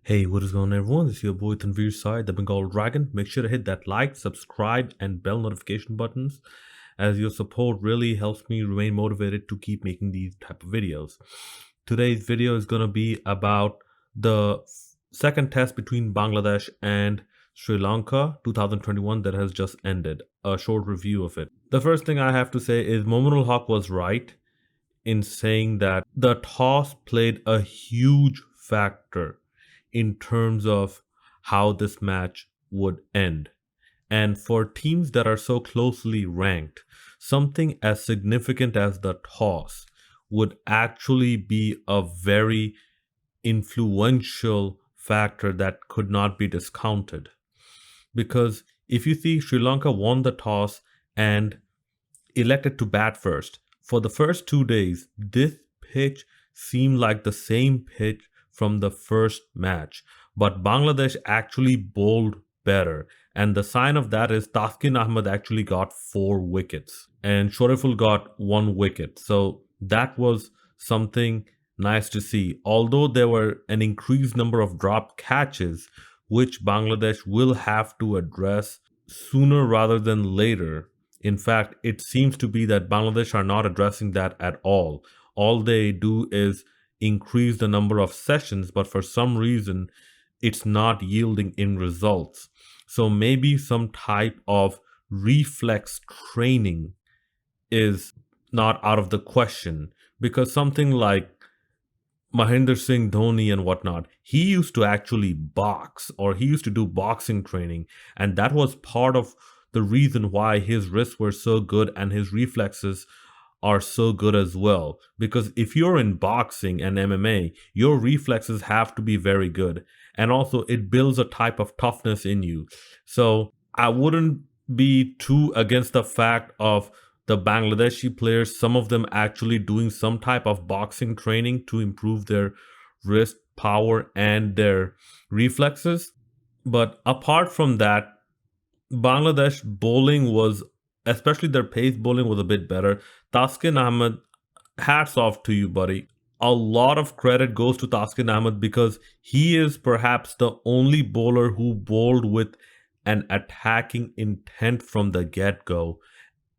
Hey, what is going on, everyone? This is your boy Tanveer Sai, the Bengal Dragon. Make sure to hit that like, subscribe, and bell notification buttons, as your support really helps me remain motivated to keep making these type of videos. Today's video is going to be about the second test between Bangladesh and Sri Lanka 2021 that has just ended. A short review of it. The first thing I have to say is Mominul Haq was right in saying that the toss played a huge factor in terms of how this match would end. And for teams that are so closely ranked, something as significant as the toss would actually be a very influential factor that could not be discounted. Because if you see, Sri Lanka won the toss and elected to bat first. For the first 2 days, this pitch seemed like the same pitch from the first match, but Bangladesh actually bowled better. And the sign of that is Taskin Ahmed actually got 4 wickets and Shoriful got 1 wicket. So that was something nice to see. Although there were an increased number of drop catches, which Bangladesh will have to address sooner rather than later. In fact, it seems to be that Bangladesh are not addressing that at all. All they do is increase the number of sessions, but for some reason, it's not yielding in results. So maybe some type of reflex training is not out of the question, because something like Mahendra Singh Dhoni and whatnot, he used to actually box, or he used to do boxing training, and that was part of the reason why his wrists were so good and his reflexes are so good as well. Because if you're in boxing and MMA, your reflexes have to be very good. And also, it builds a type of toughness in you. So I wouldn't be too against the fact of the Bangladeshi players, some of them actually doing some type of boxing training to improve their wrist power and their reflexes. But apart from that, Bangladesh bowling was, especially their pace bowling, was a bit better. Taskin Ahmed, hats off to you, buddy. A lot of credit goes to Taskin Ahmed because he is perhaps the only bowler who bowled with an attacking intent from the get-go,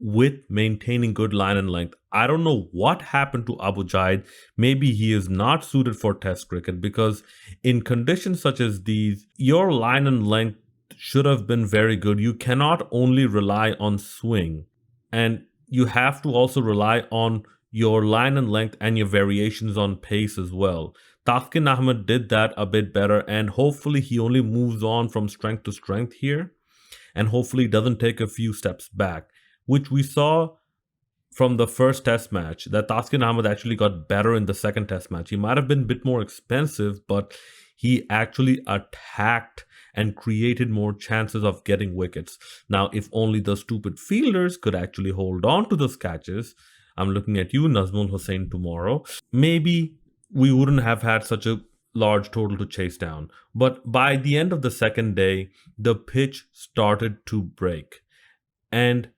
with maintaining good line and length. I don't know what happened to Abu Jaid. Maybe he is not suited for Test cricket, because in conditions such as these, your line and length should have been very good. You cannot only rely on swing, and you have to also rely on your line and length and your variations on pace as well. Taskin Ahmed did that a bit better, and hopefully he only moves on from strength to strength here, and hopefully doesn't take a few steps back, which we saw from the first test match, that Taskin Ahmed actually got better in the second test match. He might have been a bit more expensive, but he actually attacked and created more chances of getting wickets. Now, if only the stupid fielders could actually hold on to those catches, I'm looking at you, Nazmul Hussain, tomorrow, maybe we wouldn't have had such a large total to chase down. But by the end of the second day, the pitch started to break. And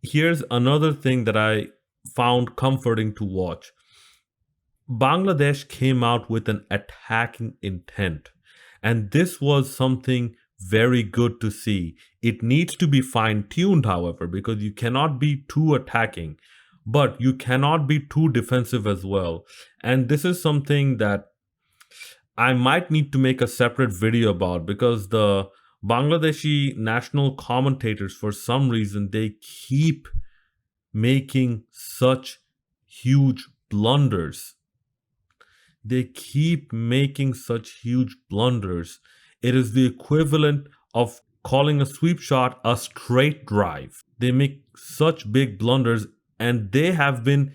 here's another thing that I found comforting to watch. Bangladesh came out with an attacking intent, and this was something very good to see. It needs to be fine-tuned, however, because you cannot be too attacking, but you cannot be too defensive as well. And this is something that I might need to make a separate video about, because the Bangladeshi national commentators, for some reason, they keep making such huge blunders. They keep making such huge blunders. It is the equivalent of calling a sweep shot a straight drive. They make such big blunders, and they have been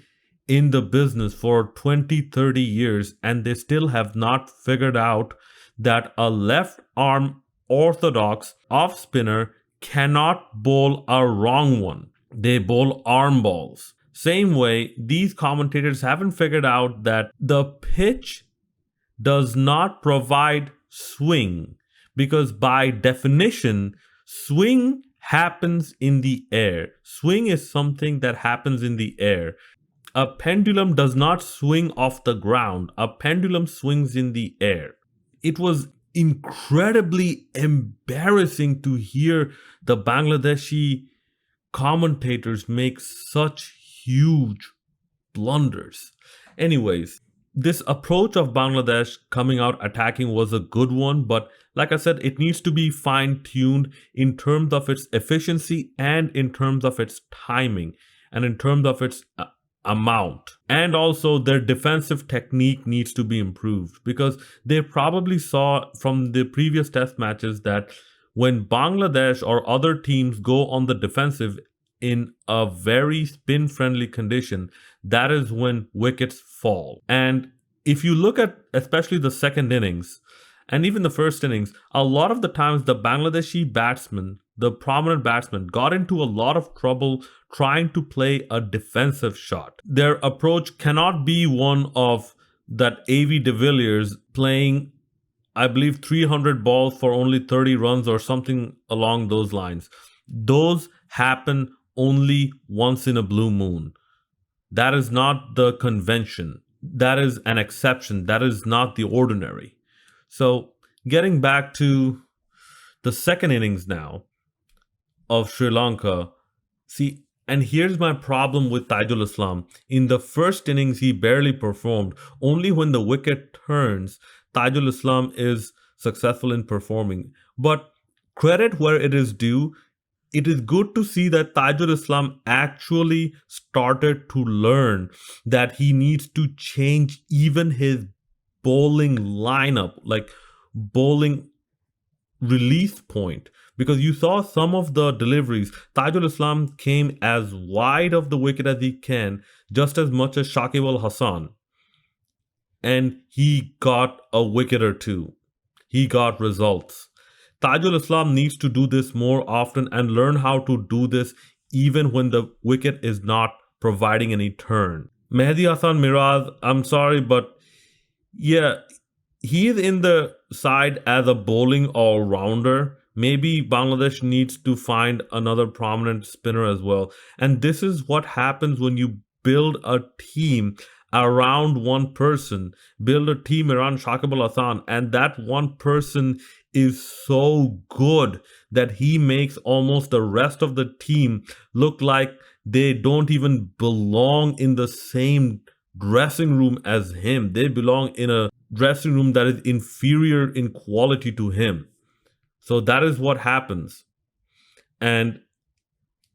in the business for 20-30 years, and they still have not figured out that a left arm orthodox off spinner cannot bowl a wrong one. They bowl arm balls. Same way, these commentators haven't figured out that the pitch does not provide swing, because by definition, swing happens in the air. Swing is something that happens in the air. A pendulum does not swing off the ground. A pendulum swings in the air. It was incredibly embarrassing to hear the Bangladeshi commentators make such huge blunders. Anyways, this approach of Bangladesh coming out attacking was a good one, but like I said, it needs to be fine tuned in terms of its efficiency and in terms of its timing and in terms of its amount. And also, their defensive technique needs to be improved because they probably saw from the previous test matches that when Bangladesh or other teams go on the defensive in a very spin friendly condition, that is when wickets fall. And if you look at especially the second innings and even the first innings, a lot of the times the Bangladeshi batsmen, the prominent batsmen, got into a lot of trouble trying to play a defensive shot. Their approach cannot be one of that A.V. de Villiers playing, I believe, 300 balls for only 30 runs or something along those lines. Those happen only once in a blue moon. That is not the convention. That is an exception. That is not the ordinary. So, getting back to the second innings now of Sri Lanka, see, and here's my problem with Taijul Islam. In the first innings, he barely performed. Only when the wicket turns, Taijul Islam is successful in performing. But credit where it is due, it is good to see that Taijul Islam actually started to learn that he needs to change even his bowling lineup, like bowling release point. Because you saw some of the deliveries, Taijul Islam came as wide of the wicket as he can, just as much as Shakib Al Hasan. And he got a wicket or two. He got results. Taijul Islam needs to do this more often and learn how to do this even when the wicket is not providing any turn. Mehdi Hasan Miraz, I'm sorry, but yeah, he is in the side as a bowling all-rounder. Maybe Bangladesh needs to find another prominent spinner as well. And this is what happens when you build a team around one person, build a team around Shakib Al Hasan, and that one person is so good that he makes almost the rest of the team look like they don't even belong in the same dressing room as him. They belong in a dressing room that is inferior in quality to him. So that is what happens. And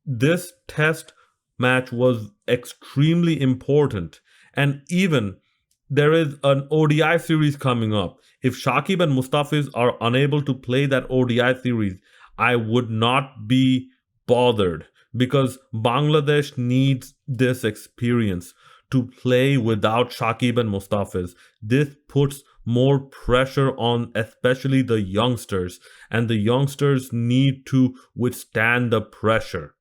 this test match was extremely important. And even there is an ODI series coming up. If Shakib and Mustafiz are unable to play that ODI series, I would not be bothered because Bangladesh needs this experience to play without Shakib and Mustafiz. This puts more pressure on especially the youngsters, and the youngsters need to withstand the pressure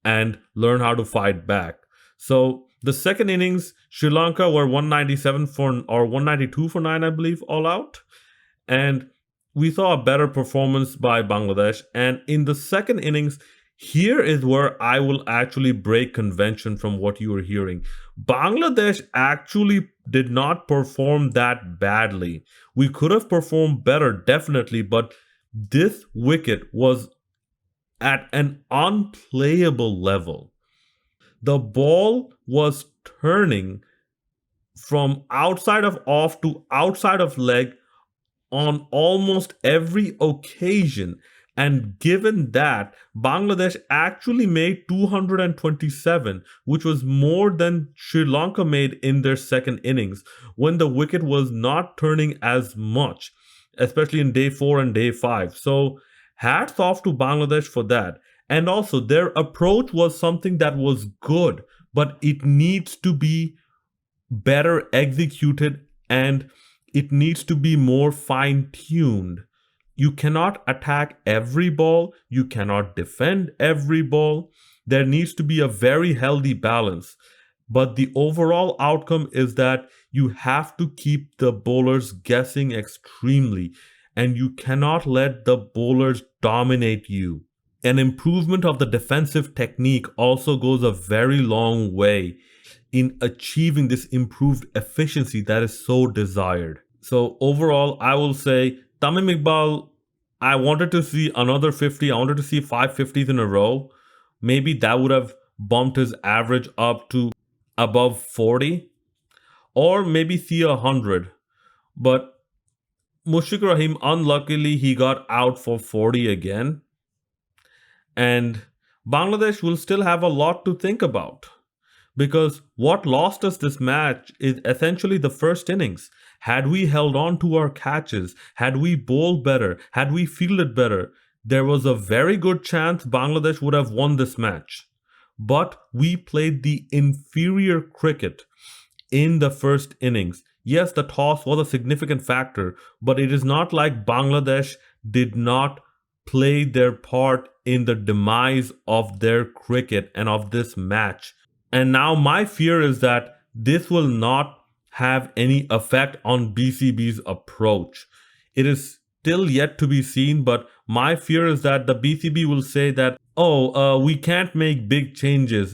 and learn how to fight back. So the second innings, Sri Lanka were 197 for or 192 for 9, I believe, all out. And we saw a better performance by Bangladesh. And in the second innings, here is where I will actually break convention from what you were hearing. Bangladesh actually did not perform that badly. We could have performed better, definitely, but this wicket was at an unplayable level. The ball was turning from outside of off to outside of leg on almost every occasion. And given that, Bangladesh actually made 227, which was more than Sri Lanka made in their second innings when the wicket was not turning as much, especially in day 4 and day 5. So hats off to Bangladesh for that. And also, their approach was something that was good, but it needs to be better executed and it needs to be more fine-tuned. You cannot attack every ball. You cannot defend every ball. There needs to be a very healthy balance. But the overall outcome is that you have to keep the bowlers guessing extremely, and you cannot let the bowlers dominate you. An improvement of the defensive technique also goes a very long way in achieving this improved efficiency that is so desired. So overall, I will say Tamim Iqbal, I wanted to see another 50. I wanted to see 550s in a row. Maybe that would have bumped his average up to above 40, or maybe see 100. But Mushfiq Rahim, unluckily, he got out for 40 again. And Bangladesh will still have a lot to think about. Because what lost us this match is essentially the first innings. Had we held on to our catches, had we bowled better, had we fielded better, there was a very good chance Bangladesh would have won this match. But we played the inferior cricket in the first innings. Yes, the toss was a significant factor, but it is not like Bangladesh did not play their part in the demise of their cricket and of this match. And now my fear is that this will not have any effect on BCB's approach. It is still yet to be seen, but my fear is that the BCB will say that, we can't make big changes.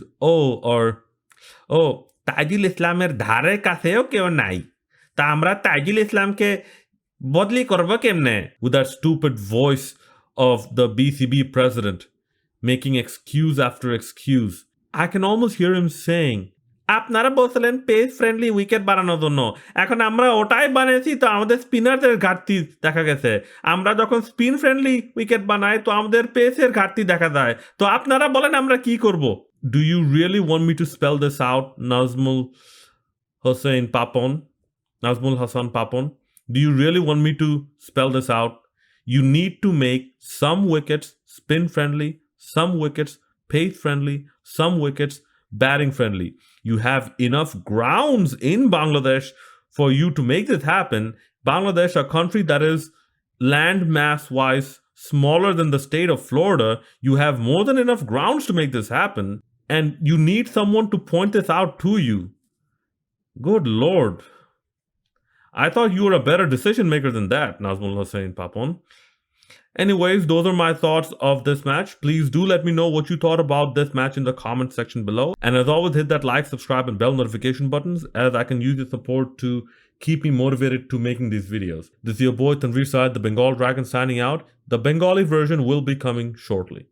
Taijul ইসলামের ধারে কাছেও কেউ নাই, তা আমরা তাইজুল ইসলামকে বদলি করব কেমনে? With that stupid voice of the BCB president, making excuse after excuse. I can almost hear him saying, আপনারা বলছিলেন পেস ফ্রেন্ডলি উইকেট বানানোর জন্য, এখন আমরা ওটাই বানিয়েছি, তো আমাদের স্পিনারদের ঘাটতি দেখা গেছে। আমরা যখন স্পিন ফ্রেন্ডলি উইকেট বানাই তো আমাদের পেসের ঘাটতি দেখা যায়, তো আপনারা বলেন আমরা কি করব? Do you really want me to spell this out, Nazmul Hassan Papon? Do you really want me to spell this out? You need to make some wickets spin friendly, some wickets pace friendly, some wickets batting friendly. You have enough grounds in Bangladesh for you to make this happen. Bangladesh, a country that is land mass wise smaller than the state of Florida, you have more than enough grounds to make this happen. And you need someone to point this out to you. Good Lord. I thought you were a better decision maker than that, Nazmul Hussain Papon. Anyways, those are my thoughts of this match. Please do let me know what you thought about this match in the comment section below. And as always, hit that like, subscribe, and bell notification buttons, as I can use your support to keep me motivated to making these videos. This is your boy Tanveer Saad, the Bengal Dragon, signing out. The Bengali version will be coming shortly.